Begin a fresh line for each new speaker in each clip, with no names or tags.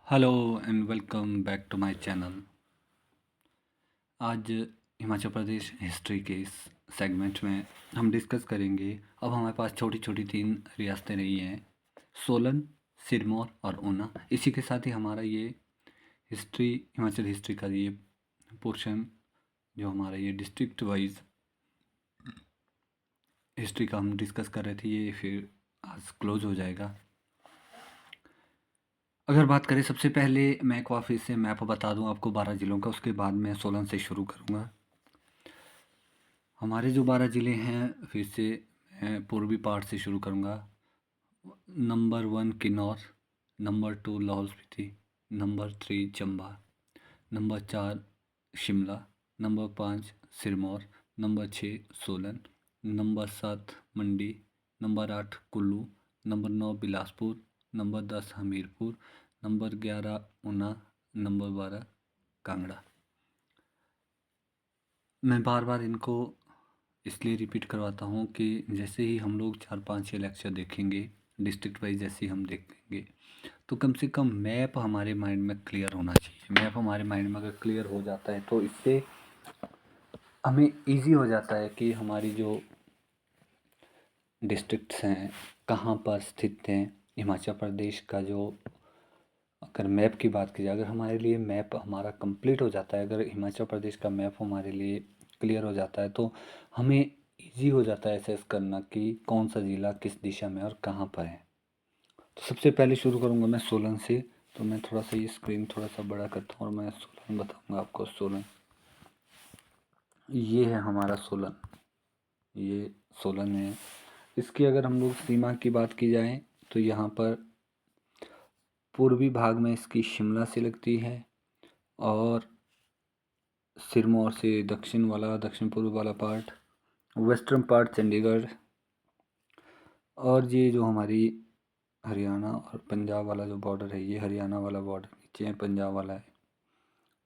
Hello and welcome back to my channel. आज हिमाचल प्रदेश history के इस सेगमेंट में हम डिस्कस करेंगे। अब हमारे पास छोटी छोटी तीन रियासतें रही हैं, सोलन, सिरमौर और ऊना। इसी के साथ ही हमारा ये हिस्ट्री, हिमाचल हिस्ट्री का ये पोर्शन जो हमारा ये डिस्ट्रिक्ट वाइज हिस्ट्री का हम डिस्कस कर रहे थे, ये फिर आज क्लोज हो जाएगा। अगर बात करें, सबसे पहले मैं एक बार फिर से मैप बता दूं आपको 12 ज़िलों का, उसके बाद मैं सोलन से शुरू करूंगा। हमारे जो 12 ज़िले हैं, फिर से मैं पूर्वी पार्ट से शुरू करूंगा। Number 1 Kinnaur, number 2 Lahaul Spiti, number 3 Chamba, number 4 Shimla, number 5 Sirmaur, number 6 Solan, number 7 Mandi, number 8 Kullu, number 9 Bilaspur, number 10 Hamirpur, number 11 Una, number 12 Kangra. मैं बार बार इनको इसलिए रिपीट करवाता हूँ कि जैसे ही हम लोग 4-5 लेक्चर देखेंगे डिस्ट्रिक्ट वाइज, जैसे ही हम देखेंगे तो कम से कम मैप हमारे माइंड में क्लियर होना चाहिए। मैप हमारे माइंड में अगर क्लियर हो जाता है तो इससे हमें इजी हो जाता है कि हमारी जो डिस्ट्रिक्ट्स हैं कहाँ पर स्थित हैं। हिमाचल प्रदेश का जो अगर मैप की बात की जाए, अगर हमारे लिए मैप हमारा कंप्लीट हो जाता है, अगर हिमाचल प्रदेश का मैप हमारे लिए क्लियर हो जाता है तो हमें इजी हो जाता है असेस करना कि कौन सा ज़िला किस दिशा में और कहाँ पर है। तो सबसे पहले शुरू करूँगा मैं सोलन से। तो मैं थोड़ा सा ये स्क्रीन थोड़ा सा बड़ा करता हूँ और मैं सोलन बताऊँगा आपको। सोलन, ये है हमारा सोलन, ये सोलन है। इसकी अगर हम लोग सीमा की बात की जाए तो यहाँ पर पूर्वी भाग में इसकी शिमला से लगती है और सिरमौर से दक्षिण पूर्व वाला पार्ट, वेस्टर्न पार्ट चंडीगढ़, और ये जो हमारी हरियाणा और पंजाब वाला जो बॉर्डर है, ये हरियाणा वाला बॉर्डर नीचे है, पंजाब वाला है,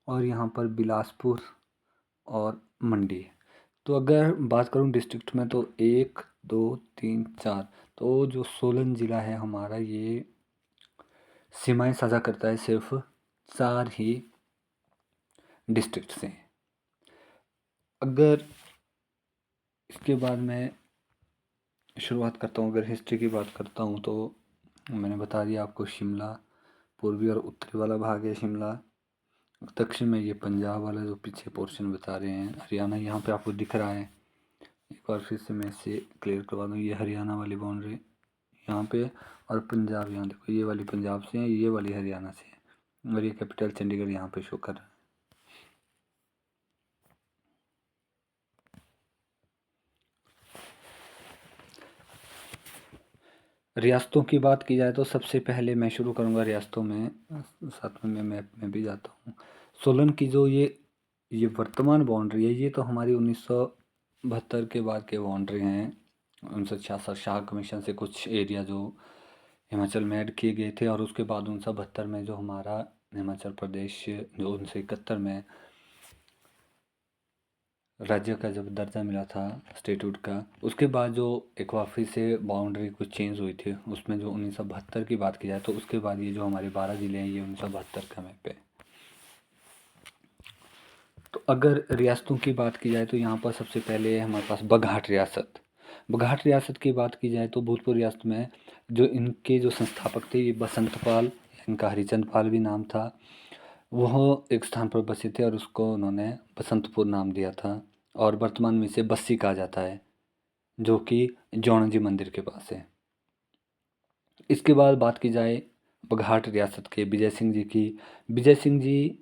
और यहाँ पर बिलासपुर और मंडी है। तो अगर बात करूँ डिस्ट्रिक्ट में तो 1 2 3 4, तो जो सोलन ज़िला है हमारा, ये सीमाएं साझा करता है सिर्फ 4 ही डिस्ट्रिक्ट से। अगर इसके बाद मैं शुरुआत करता हूँ, अगर हिस्ट्री की बात करता हूँ तो मैंने बता दिया आपको, शिमला पूर्वी और उत्तरी वाला भाग है शिमला। दक्षिण में ये पंजाब वाला जो पीछे पोर्शन बता रहे हैं, हरियाणा यहाँ पे आपको दिख रहा है। एक बार फिर से मैं इसे क्लियर करवा दूँ, ये हरियाणा वाली बाउंड्री यहाँ पे, और पंजाब यहाँ देखो, ये वाली पंजाब से है, ये वाली हरियाणा से है, और ये कैपिटल चंडीगढ़ यहाँ पे शो कर रहा है। रियासतों की बात की जाए तो सबसे पहले मैं शुरू करूँगा रियासतों में, साथ में मैं मैप में भी जाता हूँ। सोलन की जो ये वर्तमान बाउंड्री है, ये तो हमारी 1972 के बाद के बाउंड्री हैं। 1966 शाह कमीशन से कुछ एरिया जो हिमाचल में ऐड किए गए थे, और उसके बाद 1972 में जो हमारा हिमाचल प्रदेश जो 1971 में राज्य का जब दर्जा मिला था स्टेट्यूट का, उसके बाद जो एक बार फिर से बाउंड्री कुछ चेंज हुई थी, उसमें जो 1972 की बात की जाए तो उसके बाद ये जो हमारे 12 ज़िले हैं, ये 1972 का मैप है। तो अगर रियासतों की बात की जाए तो यहाँ पर सबसे पहले हमारे पास बघाट रियासत। बघाट रियासत की बात की जाए तो भूतपूर्व रियासत में जो इनके जो संस्थापक थे, ये बसंत पाल, इनका हरिचंद पाल भी नाम था, वह एक स्थान पर बसे थे और उसको उन्होंने बसंतपुर नाम दिया था, और वर्तमान में इसे बस्सी कहा जाता है, जो कि जौन जी मंदिर के पास है। इसके बाद बात की जाए बघाट रियासत के विजय सिंह जी की। विजय सिंह जी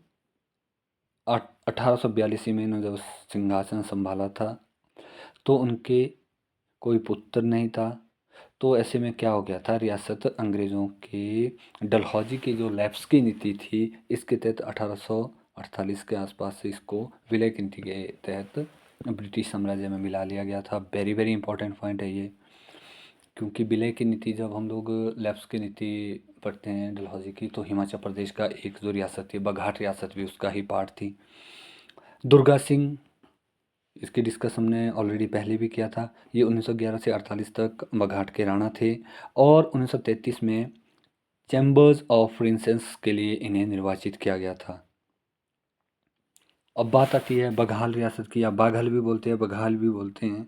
1842 में इन्होंने जब सिंहासन संभाला था तो उनके कोई पुत्र नहीं था। तो ऐसे में क्या हो गया था, रियासत अंग्रेज़ों के डलहौजी की जो लैप्स की नीति थी, इसके तहत 1848 के आसपास से इसको विलय की नीति के तहत ब्रिटिश साम्राज्य में मिला लिया गया था। वेरी वेरी इंपॉर्टेंट पॉइंट है ये, क्योंकि विलय की नीति, जब हम लोग लैप्स की नीति पढ़ते हैं डलहौजी की, तो हिमाचल प्रदेश का एक जो रियासत थी बघाट रियासत भी उसका ही पार्ट थी। दुर्गा सिंह, इसकी डिस्कस हमने ऑलरेडी पहले भी किया था। ये 1911 से 48 तक बघाट के राणा थे, और 1933 में चैम्बर्स ऑफ प्रिंसेस के लिए इन्हें निर्वाचित किया गया था। अब बात आती है बघाल रियासत की, या बाघल भी बोलते हैं, बघाल भी बोलते हैं।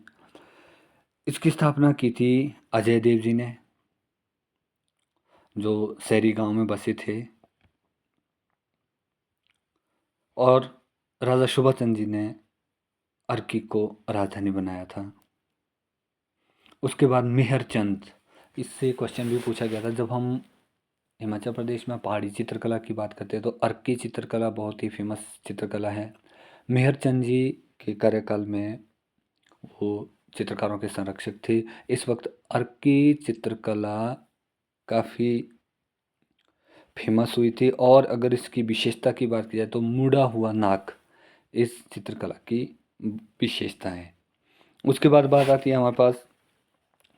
इसकी स्थापना की थी अजय देव जी ने, जो शहरी गांव में बसे थे, और राजा सुभाष चंद्र जी ने अर्की को राजधानी बनाया था। उसके बाद मेहरचंद, इससे क्वेश्चन भी पूछा गया था। जब हम हिमाचल प्रदेश में पहाड़ी चित्रकला की बात करते हैं तो अर्की चित्रकला बहुत ही फेमस चित्रकला है। मेहरचंद जी के कार्यकाल में वो चित्रकारों के संरक्षक थे। इस वक्त अर्की चित्रकला काफ़ी फेमस हुई थी, और अगर इसकी विशेषता की बात की जाए तो मुड़ा हुआ नाक इस चित्रकला की विशेषता है। उसके बाद बात आती है हमारे पास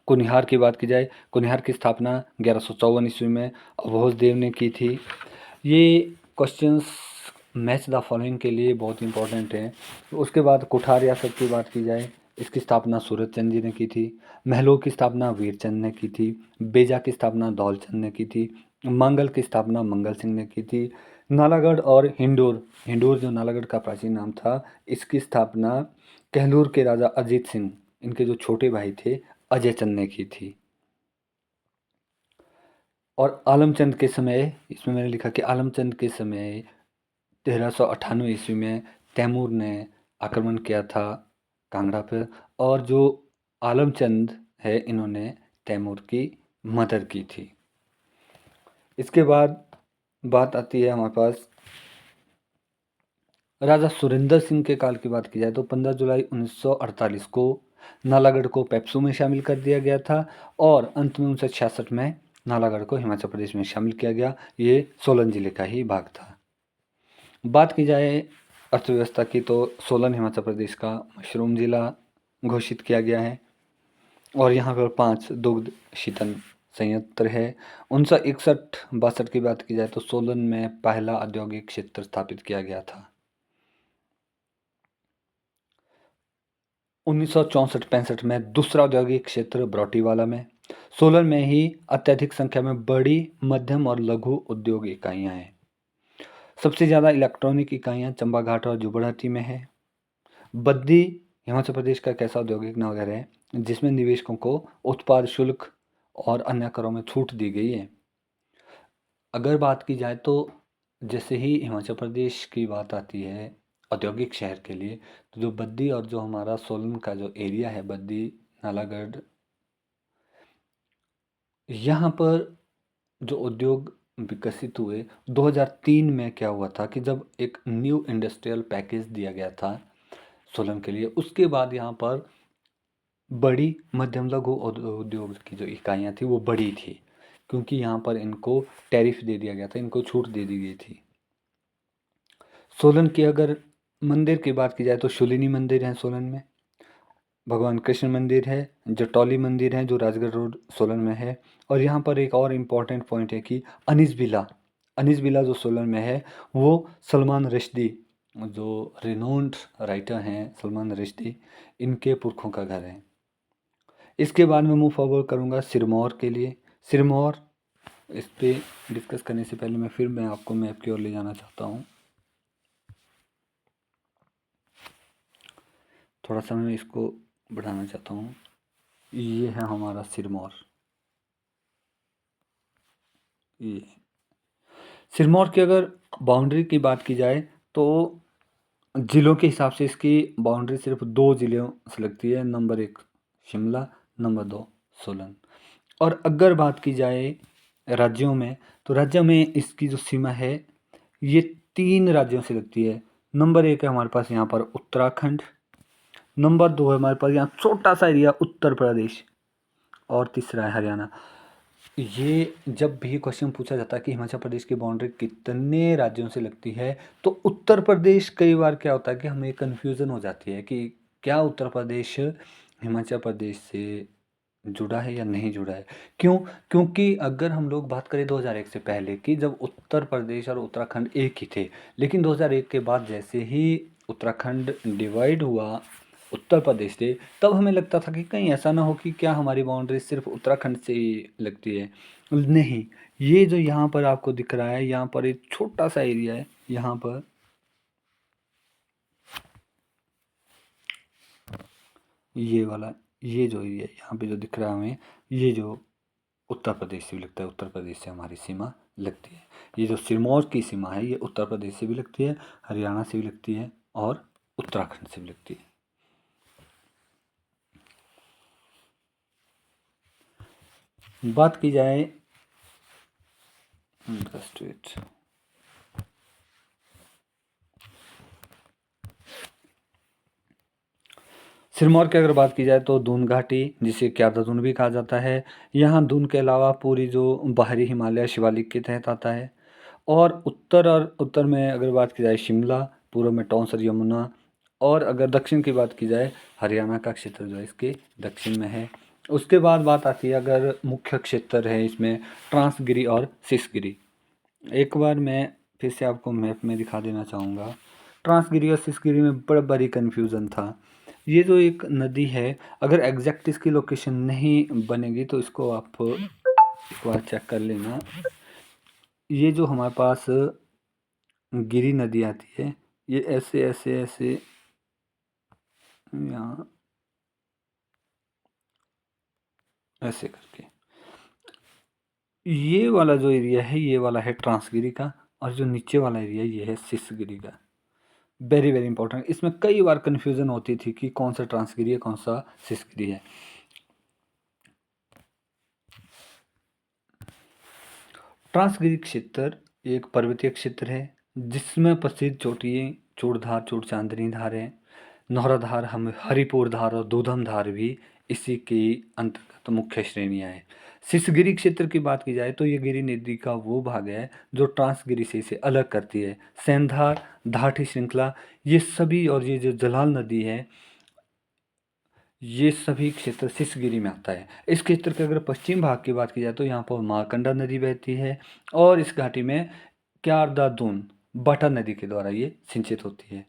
कुनिहार की। बात की जाए, कुनिहार की स्थापना 1154 ईस्वी में अवधूत देव ने की थी। ये क्वेश्चंस मैच द फॉलोइंग के लिए बहुत इंपॉर्टेंट है। उसके बाद कुठार रियासत की बात की जाए, इसकी स्थापना सूरत चंद जी ने की थी। महलों की स्थापना वीरचंद ने की थी। बेजा की स्थापना धौलचंद ने की थी। मंगल की स्थापना मंगल सिंह ने की थी। नालागढ़ और हिंडोर, हिंडोर जो नालागढ़ का प्राचीन नाम था, इसकी स्थापना कहलूर के राजा अजीत सिंह, इनके जो छोटे भाई थे, अजय चंद ने की थी। और आलमचंद के समय, इसमें मैंने लिखा कि आलमचंद के समय 1398 ईस्वी में तैमूर ने आक्रमण किया था कांगड़ा पर, और जो आलमचंद है इन्होंने तैमूर की मदद की थी। इसके बाद बात आती है हमारे पास राजा सुरेंद्र सिंह के काल की। बात की जाए तो 15 जुलाई 1948 को नालागढ़ को पेप्सू में शामिल कर दिया गया था, और अंत में 1966 में नालागढ़ को हिमाचल प्रदेश में शामिल किया गया। ये सोलन जिले का ही भाग था। बात की जाए अर्थव्यवस्था की तो सोलन हिमाचल प्रदेश का मशरूम जिला घोषित किया गया है, और यहाँ पर 5 दुग्ध शीतन संयंत्र है। 1961-62 की बात की जाए तो सोलन में पहला औद्योगिक क्षेत्र स्थापित किया गया था। 1964-65 में दूसरा औद्योगिक क्षेत्र बरोटीवाला में। सोलन में ही अत्यधिक संख्या में बड़ी, मध्यम और लघु उद्योग इकाइयाँ हैं। सबसे ज़्यादा इलेक्ट्रॉनिक इकाइयाँ चंबाघाट और जुब्बड़हट्टी में है। बद्दी हिमाचल प्रदेश का एक ऐसा औद्योगिक नगर है जिसमें निवेशकों को उत्पाद शुल्क और अन्य करों में छूट दी गई है। अगर बात की जाए तो जैसे ही हिमाचल प्रदेश की बात आती है औद्योगिक शहर के लिए, तो जो बद्दी और जो हमारा सोलन का जो एरिया है, बद्दी, नालागढ़, यहाँ पर जो उद्योग विकसित हुए। 2003 में क्या हुआ था कि जब एक न्यू इंडस्ट्रियल पैकेज दिया गया था सोलन के लिए, उसके बाद यहाँ पर बड़ी, मध्यम, लघु उद्योग की जो इकाइयाँ थी वो बड़ी थी, क्योंकि यहाँ पर इनको टैरिफ दे दिया गया था, इनको छूट दे दी गई थी। सोलन की अगर मंदिर की बात की जाए तो शूलिनी मंदिर है सोलन में, भगवान कृष्ण मंदिर है, जटौली मंदिर है जो राजगढ़ रोड सोलन में है। और यहाँ पर एक और इम्पॉर्टेंट पॉइंट है कि अनीस विला, अनीस विला जो सोलन में है, वो सलमान रश्दी, जो रिनोन्ड राइटर हैं सलमान रश्दी, इनके पुरखों का घर है। इसके बाद मैं मूव फॉरवर्ड करूँगा सिरमौर के लिए। सिरमौर, इस पे डिस्कस करने से पहले मैं आपको मैप की ओर ले जाना चाहता हूँ। थोड़ा सा मैं इसको बढ़ाना चाहता हूँ। ये है हमारा सिरमौर। ये सिरमौर की अगर बाउंड्री की बात की जाए तो ज़िलों के हिसाब से इसकी बाउंड्री सिर्फ 2 ज़िलों से लगती है। Number 1 Shimla, number 2 Solan. और अगर बात की जाए राज्यों में, तो राज्य में इसकी जो सीमा है ये 3 राज्यों से लगती है। नंबर 1 है हमारे पास यहाँ पर उत्तराखंड, नंबर 2 है हमारे पास यहाँ छोटा सा एरिया उत्तर प्रदेश, और तीसरा है हरियाणा। ये जब भी क्वेश्चन पूछा जाता है कि हिमाचल प्रदेश की बाउंड्री कितने राज्यों से लगती है, तो उत्तर प्रदेश, कई बार क्या होता है कि हमें कन्फ्यूज़न हो जाती है कि क्या उत्तर प्रदेश हिमाचल प्रदेश से जुड़ा है या नहीं जुड़ा है। क्यों? क्योंकि अगर हम लोग बात करें 2001 से पहले की, जब उत्तर प्रदेश और उत्तराखंड एक ही थे, लेकिन 2001 के बाद जैसे ही उत्तराखंड डिवाइड हुआ उत्तर प्रदेश से, तब हमें लगता था कि कहीं ऐसा ना हो कि क्या हमारी बाउंड्री सिर्फ उत्तराखंड से ही लगती है। नहीं, ये जो यहाँ पर आपको दिख रहा है, यहाँ पर एक छोटा सा एरिया है, यहाँ पर ये वाला, ये जो एरिया यहाँ पे जो दिख रहा है हमें, ये जो उत्तर प्रदेश से भी लगता है, उत्तर प्रदेश से हमारी सीमा लगती है। ये जो सिरमौर की सीमा है ये उत्तर प्रदेश से भी लगती है, हरियाणा से भी लगती है और उत्तराखंड से भी लगती है। बात की जाए सिरमौर की अगर बात की जाए तो दून घाटी, जिसे क्यादा दून भी कहा जाता है, यहाँ दून के अलावा पूरी जो बाहरी हिमालय शिवालिक के तहत आता है। और उत्तर में अगर बात की जाए शिमला, पूर्व में टोंस और यमुना, और अगर दक्षिण की बात की जाए हरियाणा का क्षेत्र जो है इसके दक्षिण में है। उसके बाद बात आती है अगर मुख्य क्षेत्र है इसमें ट्रांसगिरी और सिसगिरी। एक बार मैं फिर से आपको मैप में दिखा देना चाहूँगा। ट्रांसगिरी और सिसगिरी में बड़ा भारी कन्फ्यूज़न था। ये जो एक नदी है, अगर एग्जैक्ट इसकी लोकेशन नहीं बनेगी तो इसको आप एक बार चेक कर लेना। ये जो हमारे पास गिरी नदी आती है, ये ऐसे ऐसे ऐसे यहाँ ऐसे करके, ये वाला जो एरिया है ये वाला है ट्रांसगिरी का, और जो नीचे वाला एरिया ये है सिसगिरी का। वेरी वेरी इंपॉर्टेंट, इसमें कई बार कन्फ्यूज़न होती थी कि कौन सा ट्रांसगिरी है कौन सा सिसगिरी है। ट्रांसगिरी क्षेत्र एक पर्वतीय क्षेत्र है जिसमें प्रसिद्ध चोटियाँ चूड़धार, चूड़चांदनी धार है, नौहरा धार, हम हरिपुर धार और दूधम धार भी इसी के अंतर्गत मुख्य श्रेणियाँ हैं। सिसगिरी क्षेत्र की बात की जाए तो ये गिरि नदी का वो भाग है जो ट्रांसगिरी से इसे अलग करती है। सेंधार, धाठी श्रृंखला, ये सभी, और ये जो जलाल नदी है, ये सभी क्षेत्र सिसगिरी में आता है। इस क्षेत्र के अगर पश्चिम भाग की बात की जाए तो यहाँ पर मारकंडा नदी बहती है और इस घाटी में क्यारदा दून बाटा नदी के द्वारा ये सिंचित होती है।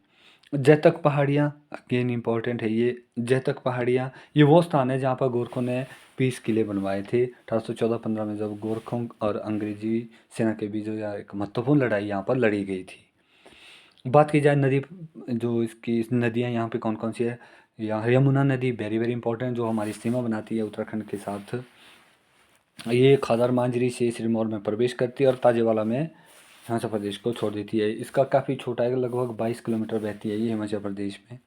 जैतक पहाड़ियाँ अगेन इम्पॉर्टेंट है, ये जैतक पहाड़ियाँ ये वो स्थान है जहाँ पर गोरखों ने 20 किले बनवाए थे 1814-15 में, जब गोरखों और अंग्रेजी सेना के बीच एक महत्वपूर्ण लड़ाई यहाँ पर लड़ी गई थी। बात की जाए नदी, जो इसकी नदियाँ यहाँ पे कौन कौन सी है, यहाँ यमुना नदी वेरी वेरी इंपॉर्टेंट जो हमारी सीमा बनाती है उत्तराखंड के साथ। ये खादर मांजरी से सिरमौर में प्रवेश करती है और ताजेवाला में हिमाचल प्रदेश को छोड़ देती है। इसका काफ़ी छोटा है, लगभग 22 किलोमीटर बहती है ये हिमाचल प्रदेश में।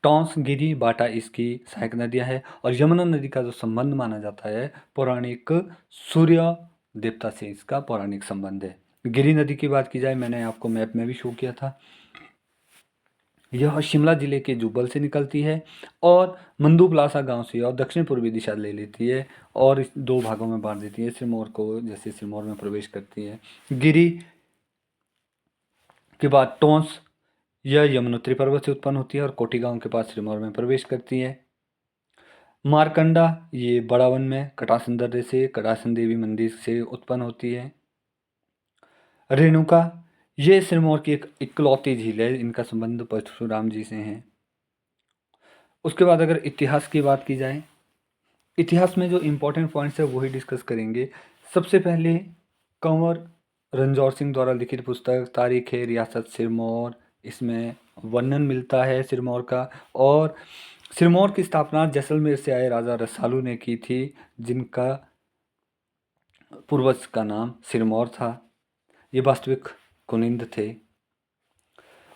टॉन्स, गिरी, बाटा इसकी सहायक नदियाँ हैं और यमुना नदी का जो संबंध माना जाता है पौराणिक सूर्य देवता से इसका पौराणिक संबंध है। गिरी नदी की बात की जाए, मैंने आपको मैप में भी शो किया था, यह शिमला जिले के जुब्बल से निकलती है और मंदुपलासा गांव से और दक्षिण पूर्वी दिशा ले लेती है और इस दो भागों में बांट देती है सिरमौर को, जैसे सिरमौर में प्रवेश करती है। गिरी के बाद टोंस, यह यमुनोत्री पर्वत से उत्पन्न होती है और कोटी गांव के पास सिरमौर में प्रवेश करती है। मारकंडा ये बड़ावन में कटासन दर्रे से कटासन देवी मंदिर से उत्पन्न होती है। रेणुका ये सिरमौर की एक इकलौती झील है, इनका संबंध परशुराम जी से है। उसके बाद अगर इतिहास की बात की जाए, इतिहास में जो इम्पोर्टेंट पॉइंट्स है वही डिस्कस करेंगे। सबसे पहले कंवर रंजौर सिंह द्वारा लिखित पुस्तक तारीख है रियासत सिरमौर, इसमें वर्णन मिलता है सिरमौर का। और सिरमौर की स्थापना जैसलमेर से आए राजा रसालू ने की थी, जिनका पूर्वज का नाम सिरमौर था। ये वास्तविक कुनिंद थे।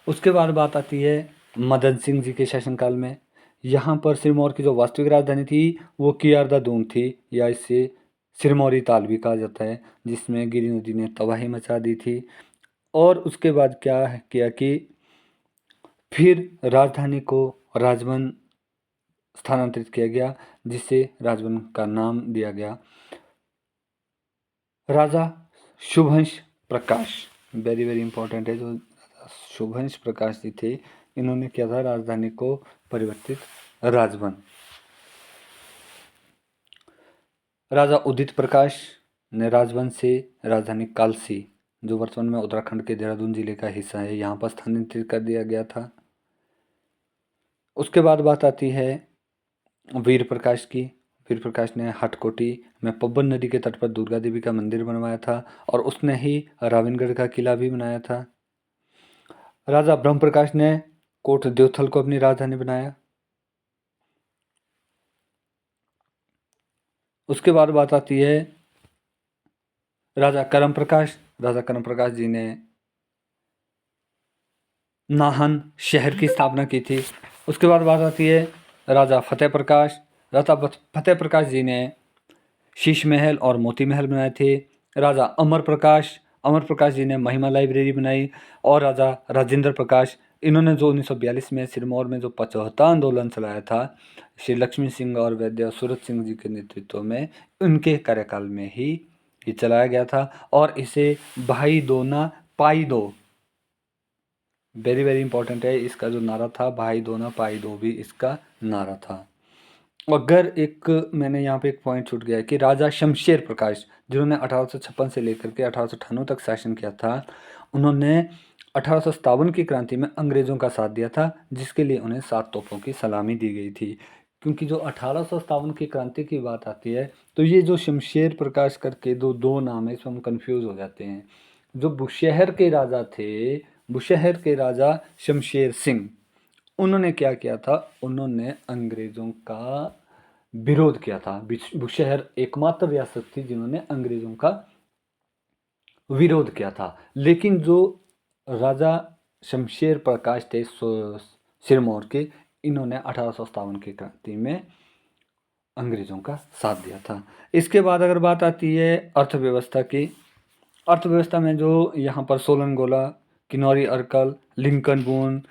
उसके बाद बात आती है मदन सिंह जी के शासनकाल में। यहाँ पर सिरमौर की जो वास्तविक राजधानी थी वो कियारदा दून थी, या इसे सिरमौरी ताल भी कहा जाता है, जिसमें गिरि नदी ने तबाही मचा दी थी। और उसके बाद क्या किया कि फिर राजधानी को राजवन स्थानांतरित किया गया, जिससे राजवन का नाम दिया गया। राजा शुभंश प्रकाश वेरी वेरी इंपॉर्टेंट है, जो शुभंश प्रकाश जी थे इन्होंने किया था राजधानी को परिवर्तित राजवन। राजा उदित प्रकाश ने राजवन से राजधानी कालसी, जो वर्तमान में उत्तराखंड के देहरादून जिले का हिस्सा है, यहाँ पर स्थानांतरित कर दिया गया था। उसके बाद बात आती है वीर प्रकाश की। वीर प्रकाश ने हटकोटी में पब्बन नदी के तट पर दुर्गा देवी का मंदिर बनवाया था और उसने ही रावणगढ़ का किला भी बनाया था। राजा ब्रह्म प्रकाश ने कोट देवथल को अपनी राजधानी बनाया। उसके बाद बात आती है राजा करम प्रकाश। राजा करम प्रकाश जी ने नाहन शहर की स्थापना की थी। उसके बाद बात आती है राजा फतेह प्रकाश। राजा फतेह प्रकाश जी ने शीश महल और मोती महल बनाए थे। राजा अमर प्रकाश जी ने महिमा लाइब्रेरी बनाई। और राजा राजेंद्र प्रकाश, इन्होंने जो 1942 में सिरमौर में जो पचहत्ता आंदोलन चलाया था श्री लक्ष्मी सिंह और वैद्य सूरत सिंह जी के नेतृत्व में, उनके कार्यकाल में ही ये चलाया गया था। और इसे भाई दो ना पाई दो, वेरी वेरी इंपॉर्टेंट है, इसका जो नारा था भाई दो ना पाई दो भी इसका नारा था। अगर एक मैंने यहाँ पे एक पॉइंट छूट गया है कि राजा शमशेर प्रकाश, जिन्होंने 1856 से लेकर के 1898 तक शासन किया था, उन्होंने 1857 की क्रांति में अंग्रेजों का साथ दिया था, जिसके लिए उन्हें 7 तोपों की सलामी दी गई थी। क्योंकि जो 1857 की क्रांति की बात आती है तो ये जो शमशेर प्रकाश करके दो नाम है, इसमें हम कंफ्यूज हो जाते हैं। जो बुशहर के राजा थे, बुशहर के राजा शमशेर सिंह, उन्होंने क्या किया था, उन्होंने अंग्रेजों का विरोध किया था। बुशहर एकमात्र रियासत थी जिन्होंने अंग्रेजों का विरोध किया था। लेकिन जो राजा शमशेर प्रकाश थे सिरमौर के, इन्होंने 1857 की क्रांति में अंग्रेजों का साथ दिया था। इसके बाद अगर बात आती है अर्थव्यवस्था की, अर्थव्यवस्था में जो यहाँ पर सोलनगोला, किन्नौरी अर्कल, लिंकन बून,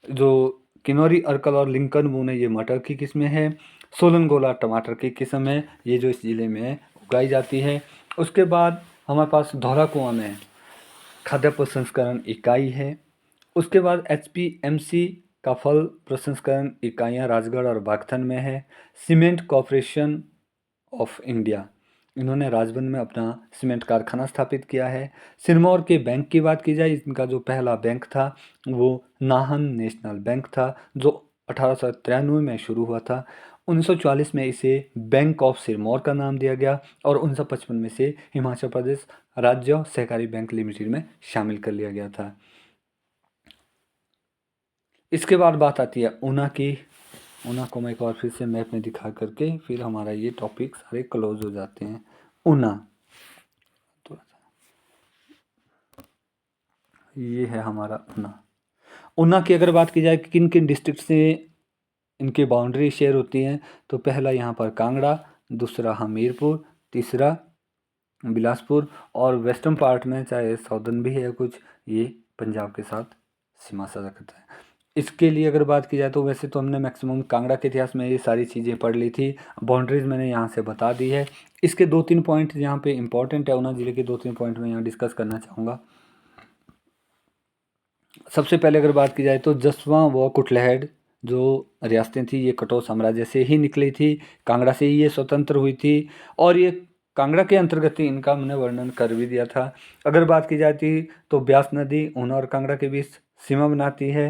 जो किन्नौरी अर्कल और लिंकन बून है ये मटर की किस्में हैं। सोलनगोला टमाटर की किस्म है, ये जो इस ज़िले में उगाई जाती है। उसके बाद हमारे पास धौला कुआं में खाद्य प्रसंस्करण इकाई है। उसके बाद HPMC का फल प्रसंस्करण इकाइयाँ राजगढ़ और बागथन में है। सीमेंट कॉरपोरेशन ऑफ इंडिया, इन्होंने राजबंद में अपना सीमेंट कारखाना स्थापित किया है। सिरमौर के बैंक की बात की जाए, इनका जो पहला बैंक था वो नाहन नेशनल बैंक था, जो 1893 में शुरू हुआ था। 1944 में इसे बैंक ऑफ सिरमौर का नाम दिया गया और 1955 में से हिमाचल प्रदेश राज्य सहकारी बैंक लिमिटेड में शामिल कर लिया गया था। इसके बाद बात आती है ऊना की। ऊना को मैं एक बार फिर से मैप में दिखा करके फिर हमारा ये टॉपिक सारे क्लोज हो जाते हैं। ऊना, थोड़ा सा ये है हमारा ऊना। ऊना की अगर बात की जाए कि किन किन डिस्ट्रिक्ट से इनकी बाउंड्री शेयर होती हैं, तो पहला यहाँ पर कांगड़ा, दूसरा हमीरपुर, तीसरा बिलासपुर, और वेस्टर्न पार्ट में चाहे साउदर्न भी है कुछ, ये पंजाब के साथ सीमा साझा करता है। इसके लिए अगर बात की जाए तो वैसे तो हमने मैक्सिमम कांगड़ा के इतिहास में ये सारी चीज़ें पढ़ ली थी, बाउंड्रीज मैंने यहाँ से बता दी है। इसके 2-3 पॉइंट यहाँ पे इंपॉर्टेंट है, ऊना जिले के 2-3 पॉइंट मैं यहाँ डिस्कस करना चाहूँगा। सबसे पहले अगर बात की जाए तो जसवां व कुटलैहड़ जो रियासतें थी ये कटौर साम्राज्य से ही निकली थी, कांगड़ा से ही ये स्वतंत्र हुई थी, और ये कांगड़ा के अंतर्गत ही इनका हमने वर्णन कर भी दिया था। अगर बात की जाती तो ब्यास नदी ऊना और कांगड़ा के बीच सीमा बनाती है।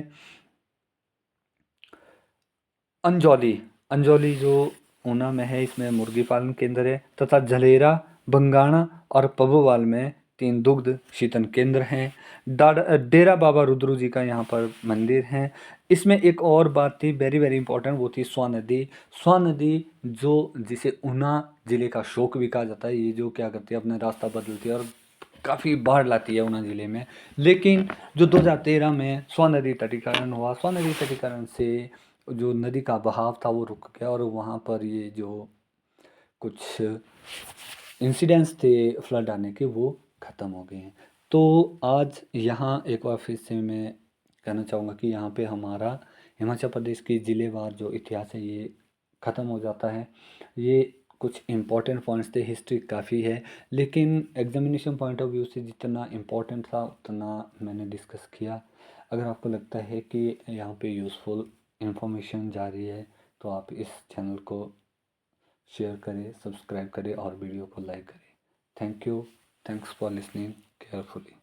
अंजौली, अंजौली जो ऊना में है, इसमें मुर्गी पालन केंद्र है, तथा झलेरा, बंगाणा और पबोवाल में 3 दुग्ध शीतन केंद्र हैं। डेरा बाबा रुद्र जी का यहाँ पर मंदिर है। इसमें एक और बात थी वेरी वेरी इंपॉर्टेंट, वो थी स्वां नदी। स्वां नदी जो जिसे ऊना जिले का शोक भी कहा जाता है, ये जो क्या करती है अपना रास्ता बदलती है और काफ़ी बाढ़ लाती है ऊना ज़िले में। लेकिन जो 2013 में स्वां नदी तटीकरण हुआ, स्वां नदी तटीकरण से जो नदी का बहाव था वो रुक गया और वहाँ पर ये जो कुछ इंसिडेंट्स थे फ्लड आने के वो ख़त्म हो गए हैं। तो आज यहाँ एक बार फिर से मैं कहना चाहूँगा कि यहाँ पे हमारा हिमाचल प्रदेश की ज़िलेवार जो इतिहास है ये ख़त्म हो जाता है। ये कुछ इम्पोर्टेंट पॉइंट्स थे, हिस्ट्री काफ़ी है, लेकिन एग्जामिनेशन पॉइंट ऑफ व्यू से जितना इम्पोर्टेंट था उतना मैंने डिस्कस किया। अगर आपको लगता है कि यहाँ पे यूज़फुल इंफॉर्मेशन जा रही है तो आप इस चैनल को शेयर करें, सब्सक्राइब करें और वीडियो को लाइक करें। Thank you, thanks for listening carefully.